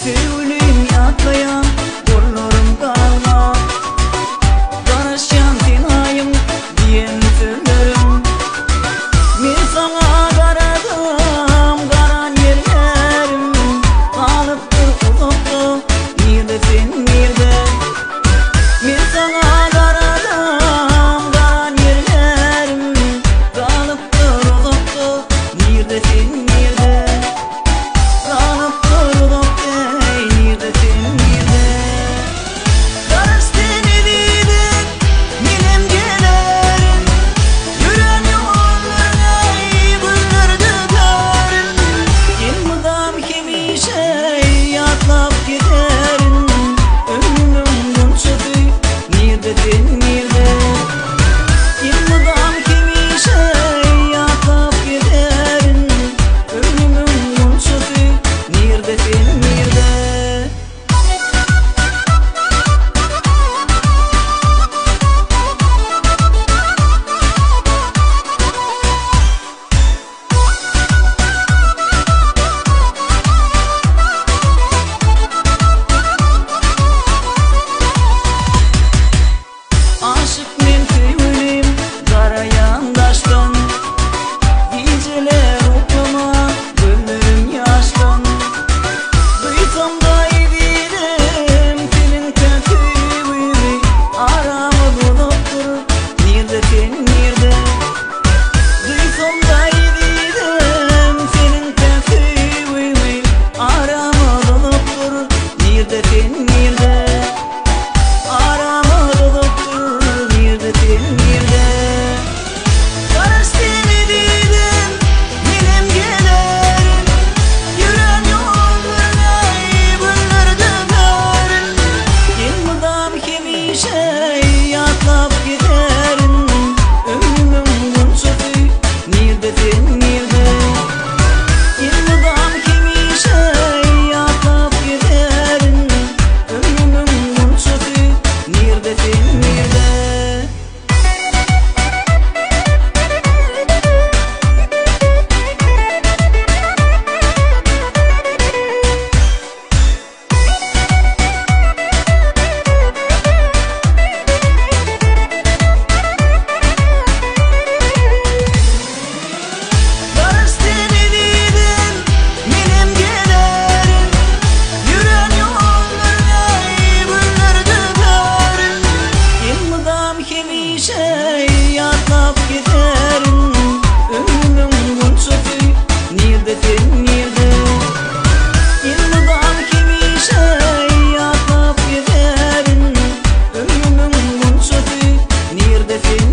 Tüylüyüm yatlayan, kollarım karalma. Karışan tinayım diyen sözlerim. Men sana karadım, karan yerlerim. Kalıptı uzakta, nerede sen nerede? Men sana karadım, karan yerlerim. Kalıptı uzakta, nerede sen nerede? Kalıptı uzakta, nerede sen nerede? Karıştın edildin, benim gelerim. Yüren yollarına bunlardı karın. Yılmadan kimi şey yatlap giderim. Ömrümün bunçası, nerede sen nerede? Yılmadan kimi şey yatlap giderim. Ömrümün bunçası, nerede sen nerede? Aşık men tüylüyüm, karayan daştan. Geceler okuma, gözlerim yaştan. Duysam da edirim, senin kötülüğünü. Aramı bulup dur, nerede sen nerede? Duysam da edirim, senin kötülüğünü. Aramı bulup dur, nerede sen nerede? Aramı bulup dur, nerede sen nerede? Karıştın edildin, benim gelerim. Yüren yollarına bunlardı karın. Yılmadan kimi şey yatlap giderim. Ömrümün bunçası, nerede sen nerede? Yılmadan kimi şey yatlap giderim. Ömrümün bunçası, nerede sen nerede? Karıştın edildin, benim gelerim. Yüren yollarına bunlardı karın. Yılmadan kimi şey yatlap giderim. Ömrümün bunçası, nerede sen nerede? Yılmadan kimi şey yatlap giderim. Ömrümün bunçası, nerede sen